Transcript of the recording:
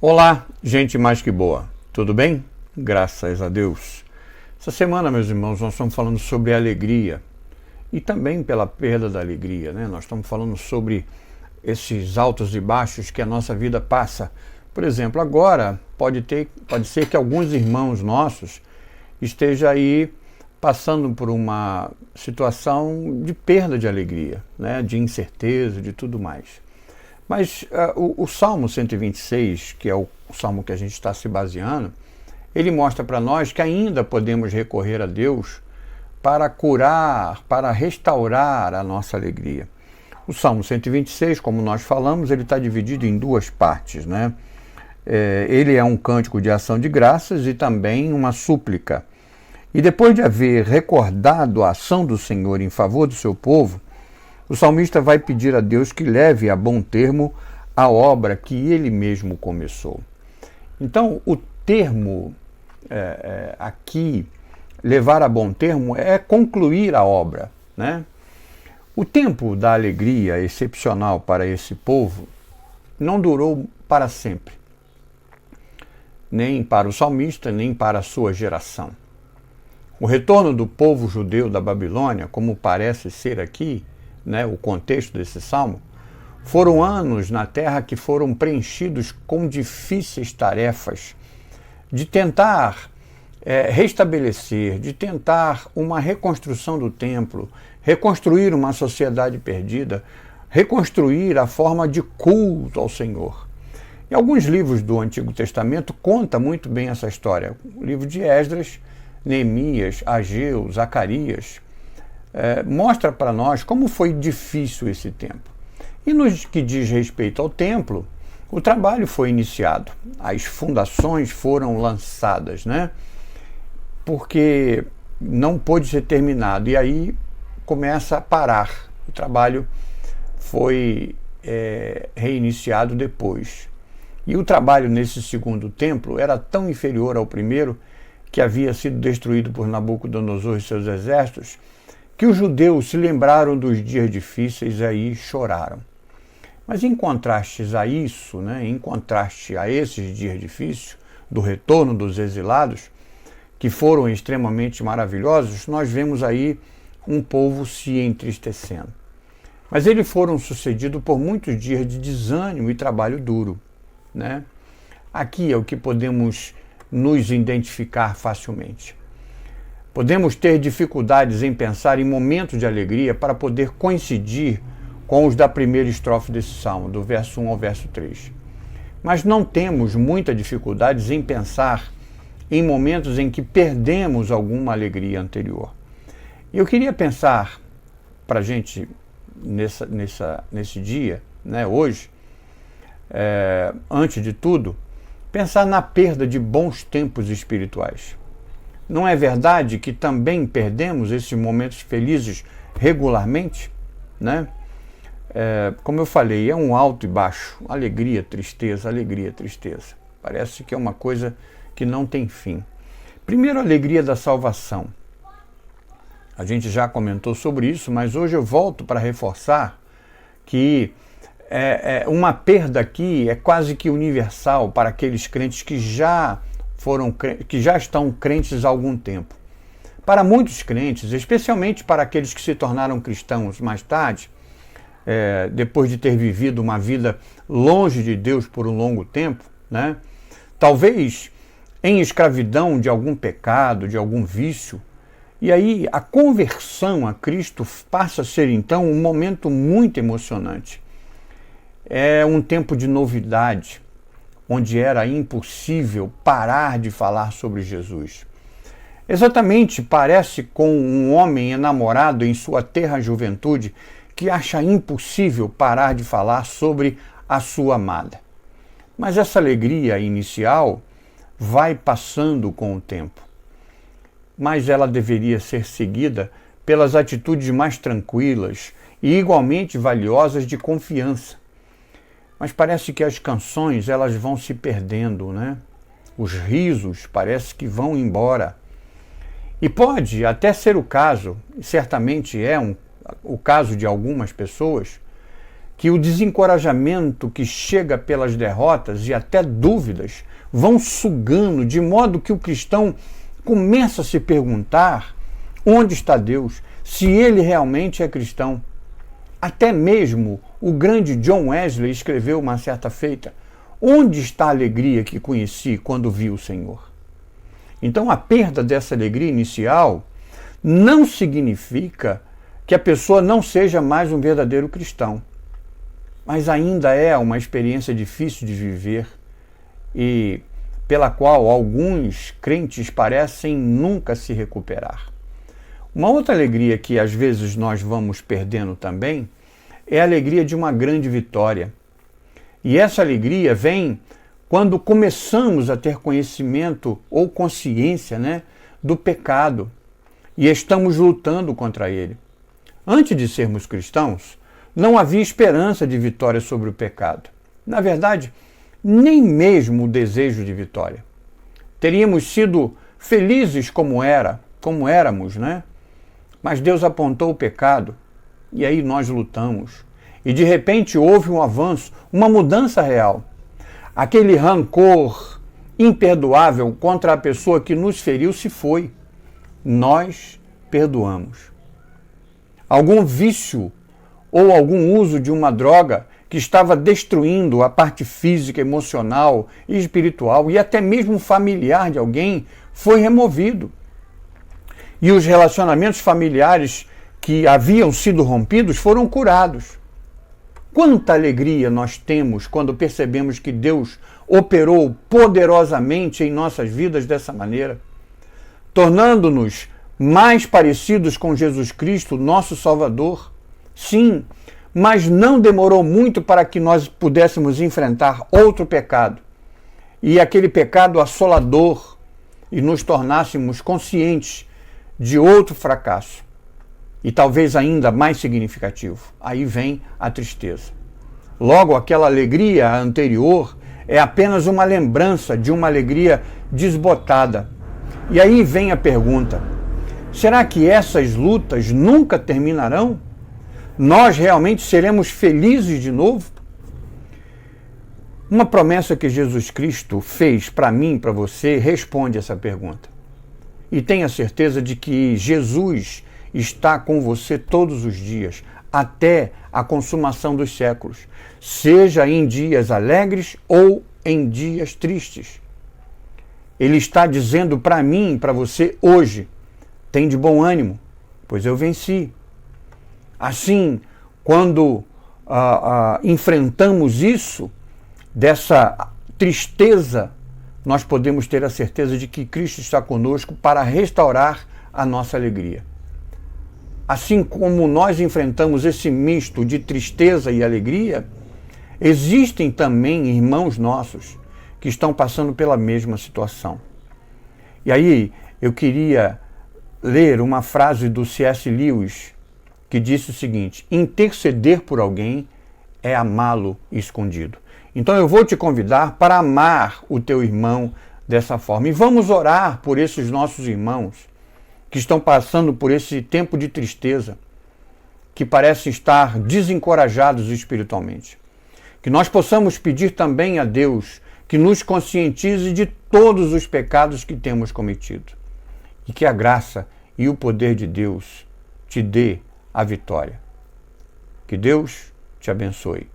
Olá, gente mais que boa. Tudo bem? Graças a Deus. Essa semana, meus irmãos, nós estamos falando sobre alegria e também pela perda da alegria, né? Nós estamos falando sobre esses altos e baixos que a nossa vida passa. Por exemplo, agora pode ser que alguns irmãos nossos estejam aí passando por uma situação de perda de alegria, né? De incerteza, de tudo mais. Mas o Salmo 126, que é o salmo que a gente está se baseando, ele mostra para nós que ainda podemos recorrer a Deus para curar, para restaurar a nossa alegria. O Salmo 126, como nós falamos, ele está dividido em duas partes, né? Ele é um cântico de ação de graças e também uma súplica. E depois de haver recordado a ação do Senhor em favor do seu povo, o salmista vai pedir a Deus que leve a bom termo a obra que ele mesmo começou. Então, o termo aqui, levar a bom termo, é concluir a obra, né? O tempo da alegria excepcional para esse povo não durou para sempre, nem para o salmista, nem para a sua geração. O retorno do povo judeu da Babilônia, como parece ser aqui, né, o contexto desse salmo, foram anos na terra que foram preenchidos com difíceis tarefas de tentar restabelecer, de tentar uma reconstrução do templo, reconstruir uma sociedade perdida, reconstruir a forma de culto ao Senhor. Em alguns livros do Antigo Testamento conta muito bem essa história. O livro de Esdras, Neemias, Ageu, Zacarias, mostra para nós como foi difícil esse tempo. E no que diz respeito ao templo, o trabalho foi iniciado, as fundações foram lançadas, né? Porque não pôde ser terminado, e aí começa a parar. O trabalho foi reiniciado depois. E o trabalho nesse segundo templo era tão inferior ao primeiro, que havia sido destruído por Nabucodonosor e seus exércitos, que os judeus se lembraram dos dias difíceis e aí choraram. Mas em contraste a isso, né, em contraste a esses dias difíceis, do retorno dos exilados, que foram extremamente maravilhosos, nós vemos aí um povo se entristecendo. Mas eles foram sucedidos por muitos dias de desânimo e trabalho duro, né? Aqui é o que podemos nos identificar facilmente. Podemos ter dificuldades em pensar em momentos de alegria para poder coincidir com os da primeira estrofe desse salmo, do verso 1 ao verso 3. Mas não temos muitas dificuldades em pensar em momentos em que perdemos alguma alegria anterior. E eu queria pensar para a gente nesse dia, né, hoje, antes de tudo, pensar na perda de bons tempos espirituais. Não é verdade que também perdemos esses momentos felizes regularmente, né? Como eu falei, é um alto e baixo, alegria, tristeza, alegria, tristeza. Parece que é uma coisa que não tem fim. Primeiro, a alegria da salvação. A gente já comentou sobre isso, mas hoje eu volto para reforçar que uma perda aqui é quase que universal para aqueles crentes que já estão crentes há algum tempo. Para muitos crentes, especialmente para aqueles que se tornaram cristãos mais tarde, depois de ter vivido uma vida longe de Deus por um longo tempo, né? Talvez em escravidão de algum pecado, de algum vício, e aí a conversão a Cristo passa a ser então um momento muito emocionante. É um tempo de novidade, onde era impossível parar de falar sobre Jesus. Exatamente parece com um homem enamorado em sua tenra juventude que acha impossível parar de falar sobre a sua amada. Mas essa alegria inicial vai passando com o tempo. Mas ela deveria ser seguida pelas atitudes mais tranquilas e igualmente valiosas de confiança. Mas parece que as canções elas vão se perdendo, né? Os risos parece que vão embora. E pode até ser o caso, certamente é o caso de algumas pessoas, que o desencorajamento que chega pelas derrotas e até dúvidas vão sugando, de modo que o cristão começa a se perguntar onde está Deus, se ele realmente é cristão. Até mesmo o grande John Wesley escreveu uma certa feita: onde está a alegria que conheci quando vi o Senhor? Então a perda dessa alegria inicial não significa que a pessoa não seja mais um verdadeiro cristão, mas ainda é uma experiência difícil de viver e pela qual alguns crentes parecem nunca se recuperar. Uma outra alegria que às vezes nós vamos perdendo também é a alegria de uma grande vitória. E essa alegria vem quando começamos a ter conhecimento ou consciência, do pecado e estamos lutando contra ele. Antes de sermos cristãos, não havia esperança de vitória sobre o pecado. Na verdade, nem mesmo o desejo de vitória. Teríamos sido felizes como éramos, Mas Deus apontou o pecado e aí nós lutamos. E de repente houve um avanço, uma mudança real. Aquele rancor imperdoável contra a pessoa que nos feriu se foi. Nós perdoamos. Algum vício ou algum uso de uma droga que estava destruindo a parte física, emocional e espiritual e até mesmo familiar de alguém foi removido. E os relacionamentos familiares que haviam sido rompidos foram curados. Quanta alegria nós temos quando percebemos que Deus operou poderosamente em nossas vidas dessa maneira, tornando-nos mais parecidos com Jesus Cristo, nosso Salvador. Sim, mas não demorou muito para que nós pudéssemos enfrentar outro pecado, e aquele pecado assolador, e nos tornássemos conscientes de outro fracasso, e talvez ainda mais significativo. Aí vem a tristeza. Logo, aquela alegria anterior é apenas uma lembrança de uma alegria desbotada. E aí vem a pergunta: será que essas lutas nunca terminarão? Nós realmente seremos felizes de novo? Uma promessa que Jesus Cristo fez para mim, para você, responde essa pergunta. E tenha certeza de que Jesus está com você todos os dias, até a consumação dos séculos, seja em dias alegres ou em dias tristes. Ele está dizendo para mim, para você hoje: tem de bom ânimo, pois eu venci. Assim, quando enfrentamos isso, dessa tristeza, nós podemos ter a certeza de que Cristo está conosco para restaurar a nossa alegria. Assim como nós enfrentamos esse misto de tristeza e alegria, existem também irmãos nossos que estão passando pela mesma situação. E aí eu queria ler uma frase do C.S. Lewis, que disse o seguinte: interceder por alguém é amá-lo escondido. Então eu vou te convidar para amar o teu irmão dessa forma. E vamos orar por esses nossos irmãos que estão passando por esse tempo de tristeza, que parecem estar desencorajados espiritualmente. Que nós possamos pedir também a Deus que nos conscientize de todos os pecados que temos cometido. E que a graça e o poder de Deus te dê a vitória. Que Deus te abençoe.